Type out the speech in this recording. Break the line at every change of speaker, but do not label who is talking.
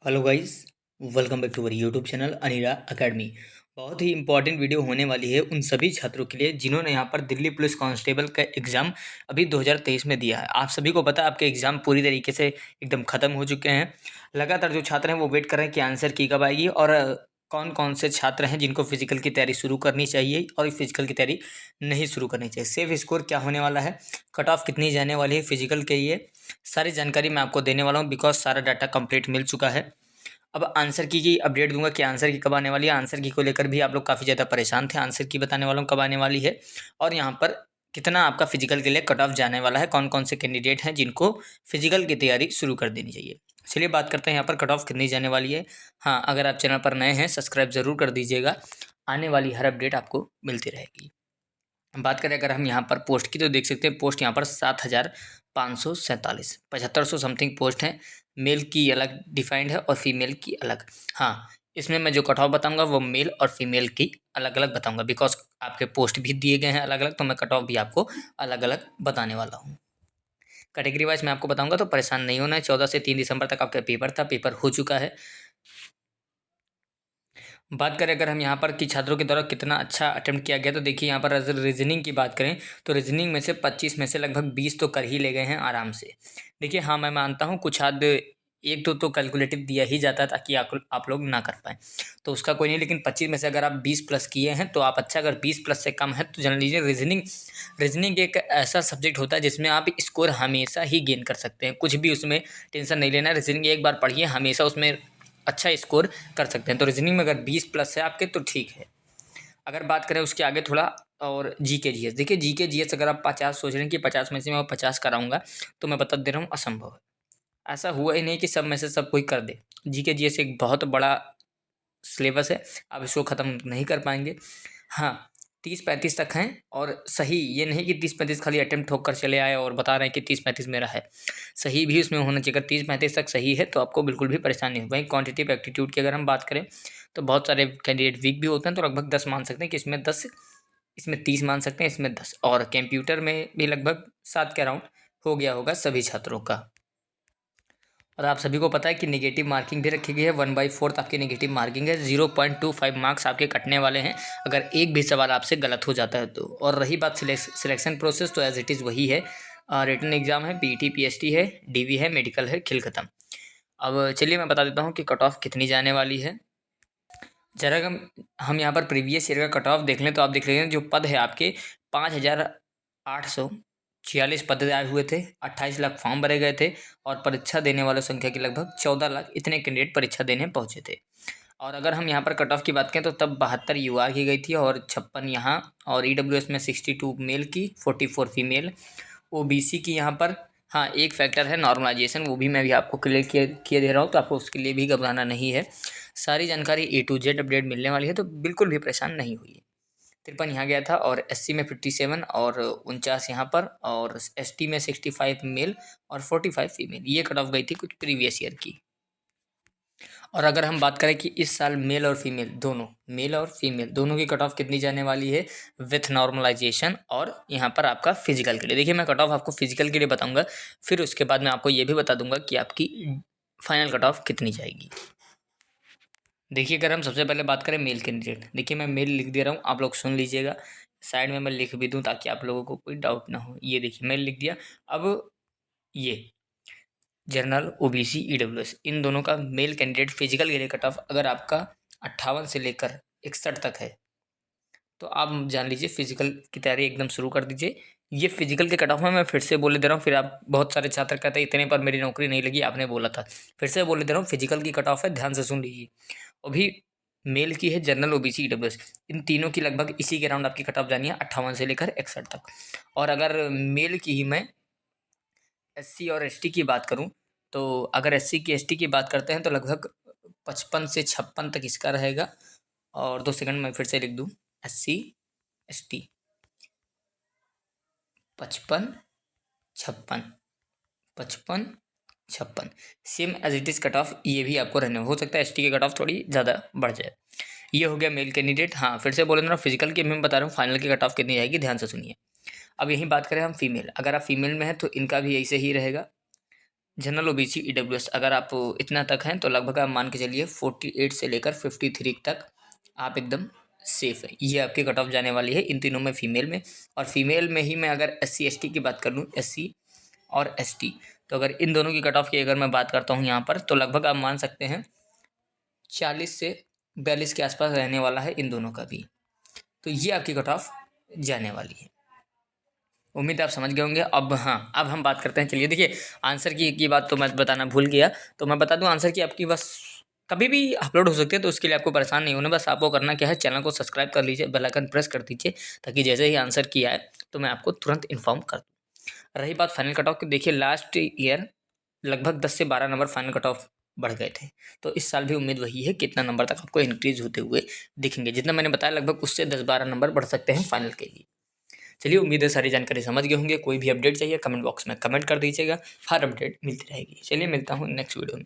Hello guys, welcome back to our YouTube channel Anira Academy. बहुत ही important video होने वाली है उन सभी छात्रों के लिए जिन्होंने यहाँ पर दिल्ली पुलिस कांस्टेबल का एग्ज़ाम अभी 2023 में दिया है। आप सभी को पता है आपके एग्ज़ाम पूरी तरीके से एकदम ख़त्म हो चुके हैं। लगातार जो छात्र हैं वो वेट कर रहे हैं कि आंसर की कब आएगी और कौन कौन से छात्र हैं जिनको फिजिकल की तैयारी शुरू करनी चाहिए और फिजिकल की तैयारी नहीं शुरू करनी चाहिए। सेफ स्कोर क्या होने वाला है, कट ऑफ कितनी जाने वाली है फिजिकल के लिए, सारी जानकारी मैं आपको देने वाला हूँ बिकॉज सारा डाटा कंप्लीट मिल चुका है। अब आंसर की अपडेट दूंगा कि आंसर की कब आने वाली है। आंसर की को लेकर भी आप लोग काफ़ी ज़्यादा परेशान थे। आंसर की बताने वालों कब आने वाली है और यहाँ पर कितना आपका फिजिकल के लिए कट ऑफ जाने वाला है, कौन कौन से कैंडिडेट हैं जिनको फिजिकल की तैयारी शुरू कर देनी चाहिए। चलिए बात करते हैं यहाँ पर कट ऑफ कितनी जाने वाली है। हाँ, अगर आप चैनल पर नए हैं सब्सक्राइब ज़रूर कर दीजिएगा, आने वाली हर अपडेट आपको मिलती रहेगी। बात करें अगर हम यहाँ पर पोस्ट की तो देख सकते हैं पोस्ट यहाँ पर 7,547 7500 समथिंग पोस्ट हैं। मेल की अलग डिफाइंड है और फीमेल की अलग। हाँ, इसमें मैं जो कट ऑफ बताऊँगा वो मेल और फीमेल की अलग अलग बताऊँगा बिकॉज आपके पोस्ट भी दिए गए हैं अलग अलग, तो मैं कट ऑफ भी आपको अलग अलग बताने वाला हूँ। कैटेगरी वाइज मैं आपको बताऊँगा तो परेशान नहीं होना है। 14 से 3 दिसंबर तक आपका पेपर था, पेपर हो चुका है। बात करें अगर हम यहाँ पर कि छात्रों के द्वारा कितना अच्छा अटेम्प्ट किया गया तो देखिए यहाँ पर अगर रीजनिंग की बात करें तो रीजनिंग में से 25 में से लगभग 20 तो कर ही ले गए हैं आराम से। देखिए हाँ, मैं मानता हूँ कुछ हद एक दो तो कैलकुलेटिव दिया ही जाता है ताकि आप लोग ना कर पाएँ, तो उसका कोई नहीं। लेकिन 25 में से अगर आप 20 प्लस किए हैं तो आप अच्छा, अगर 20 प्लस से कम है तो जान लीजिए रीजनिंग रीजनिंग एक ऐसा सब्जेक्ट होता है जिसमें आप स्कोर हमेशा ही गेन कर सकते हैं। कुछ भी उसमें टेंशन नहीं लेना, रीजनिंग एक बार पढ़िए हमेशा उसमें अच्छा स्कोर कर सकते हैं। तो रीजनिंग में अगर 20 प्लस है आपके तो ठीक है। अगर बात करें उसके आगे थोड़ा और जीके जीएस, देखिए जीके जीएस अगर आप 50 सोच रहे हैं कि 50 में से मैं 50 कराऊंगा तो मैं बता दे रहा हूँ असंभव है। ऐसा हुआ ही नहीं कि सब में से सब कोई कर दे। जीके जीएस एक बहुत बड़ा सिलेबस है, आप इसको ख़त्म नहीं कर पाएंगे। हाँ, 30-35 तक हैं और सही ये नहीं कि 30-35 खाली अटेम्प्ट होकर चले आए और बता रहे हैं कि 30-35 मेरा है। सही भी उसमें होना चाहिए। अगर 30-35 तक सही है तो आपको बिल्कुल भी परेशानी नहीं होगी। वहीं क्वांटिटिव एप्टीट्यूड की अगर हम बात करें तो बहुत सारे कैंडिडेट वीक भी होते हैं, तो लगभग 10 मान सकते हैं कि इसमें 10, इसमें 30 मान सकते हैं, इसमें 10। और कंप्यूटर में भी लगभग 7 के अराउंड हो गया होगा सभी छात्रों का। और आप सभी को पता है कि नेगेटिव मार्किंग भी रखी गई है। 1/4 आपकी नेगेटिव मार्किंग है। 0.25 मार्क्स आपके कटने वाले हैं अगर एक भी सवाल आपसे गलत हो जाता है तो। और रही बात सिलेक्शन प्रोसेस तो एज इट इज़ वही है। रिटन एग्जाम है, पीटी पीएचटी है, डीवी है, मेडिकल है, खिल खत्म। अब चलिए मैं बता देता हूँ कि कट ऑफ कितनी जाने वाली है। जरा हम यहाँ पर प्रीवियस ईयर का कट ऑफ देख लें तो आप देख लेंगे जो पद है आपके 5,846 पद आए हुए थे। 28 लाख फॉर्म भरे गए थे और परीक्षा देने वालों संख्या की लगभग 14 लाख इतने कैंडिडेट परीक्षा देने पहुंचे थे। और अगर हम यहाँ पर कट ऑफ की बात करें तो तब 72 यूआर की गई थी और 56 यहाँ, और ईडब्ल्यूएस में 62 मेल की, 44 फीमेल। ओबीसी की यहाँ पर हाँ एक फैक्टर है नॉर्मलाइजेशन, वो भी मैं भी आपको क्लियर किए दे रहा हूँ, तो आपको उसके लिए भी घबराना नहीं है। सारी जानकारी A to Z अपडेट मिलने वाली है, तो बिल्कुल भी परेशान नहीं हुई। 53 यहाँ गया था और एससी में 57 और 49 यहाँ पर, और एसटी में 65 मेल और 45 फीमेल। ये कट ऑफ गई थी कुछ प्रीवियस ईयर की। और अगर हम बात करें कि इस साल मेल और फीमेल दोनों, मेल और फीमेल दोनों की कट ऑफ कितनी जाने वाली है विथ नॉर्मलाइजेशन और यहाँ पर आपका फिजिकल के लिए। देखिए मैं कट ऑफ आपको फिजिकल के लिए बताऊंगा, फिर उसके बाद मैं आपको ये भी बता दूंगा कि आपकी फाइनल कट ऑफ कितनी जाएगी। देखिए अगर हम सबसे पहले बात करें मेल कैंडिडेट, देखिए मैं मेल लिख दे रहा हूँ, आप लोग सुन लीजिएगा। साइड में मैं लिख भी दूँ ताकि आप लोगों को कोई डाउट ना हो। ये देखिए मेल लिख दिया। अब ये जनरल ओबीसी ईडब्ल्यूएस इन दोनों का मेल कैंडिडेट फिजिकल के लिए कट ऑफ अगर आपका 58 से लेकर 61 तक है तो आप जान लीजिए फिजिकल की तैयारी एकदम शुरू कर दीजिए। ये फिजिकल के कट ऑफ में मैं फिर से बोले दे रहा हूँ, फिर आप बहुत सारे छात्र कहते हैं इतने पर मेरी नौकरी नहीं लगी, आपने बोला था। फिर से बोले दे रहा हूँ फिजिकल की कट ऑफ है, ध्यान से सुन लीजिए। अभी मेल की है जनरल ओबीसी ईडब्ल्यूएस, इन तीनों की लगभग इसी के राउंड आपकी कट ऑफ जानी है 58 से लेकर 61 तक। और अगर मेल की ही मैं एससी और एसटी की बात करूं तो अगर एससी की एसटी की बात करते हैं तो लगभग 55 से 56 तक इसका रहेगा। और 2 सेकंड में फिर से लिख दूं, SC ST 55 56 55 56 same as it is cut off ये भी आपको रहने हो सकता है एसटी की कट ऑफ थोड़ी ज़्यादा बढ़ जाए। ये हो गया मेल कैंडिडेट। हाँ फिर से बोले ना फिजिकल की मैं बता रहा हूँ फाइनल की कट ऑफ कितनी आएगी, ध्यान से सुनिए। अब यही बात करें हम फीमेल, अगर आप फीमेल में हैं तो इनका भी ऐसे ही रहेगा। जनरल ओबीसी ईडब्ल्यूएस अगर आप इतना तक हैं तो लगभग आप मान के चलिए 48 से लेकर 53 तक आप एकदम सेफ है। ये आपकी कट ऑफ जाने वाली है इन तीनों में, फीमेल में। और फीमेल में ही मैं अगर SC ST की बात कर लूँ, SC और ST, तो अगर इन दोनों की कट ऑफ की अगर मैं बात करता हूँ यहाँ पर, तो लगभग आप मान सकते हैं 40 से 42 के आसपास रहने वाला है इन दोनों का भी। तो ये आपकी कट ऑफ जाने वाली है। उम्मीद है आप समझ गए होंगे। अब हाँ, अब हम बात करते हैं। चलिए देखिए, आंसर की बात तो मैं बताना भूल गया, तो मैं बता दूं आंसर की आपकी बस कभी भी अपलोड हो सकती है, तो उसके लिए आपको परेशान नहीं होना। बस आपको करना क्या है, चैनल को सब्सक्राइब कर लीजिए, बेल आइकन प्रेस कर दीजिए, ताकि जैसे ही आंसर की आए तो मैं आपको तुरंत इन्फॉर्म कर दूँ। रही बात फाइनल कट ऑफ की, देखिए लास्ट ईयर लगभग 10 से 12 नंबर फाइनल कट ऑफ बढ़ गए थे, तो इस साल भी उम्मीद वही है, कितना नंबर तक आपको इंक्रीज होते हुए दिखेंगे। जितना मैंने बताया लगभग उससे 10-12 नंबर बढ़ सकते हैं फाइनल के लिए। चलिए, उम्मीद है सारी जानकारी समझ गए होंगे। कोई भी अपडेट चाहिए कमेंट बॉक्स में कमेंट कर दीजिएगा, हर अपडेट मिलती रहेगी। चलिए, मिलता हूँ नेक्स्ट वीडियो में।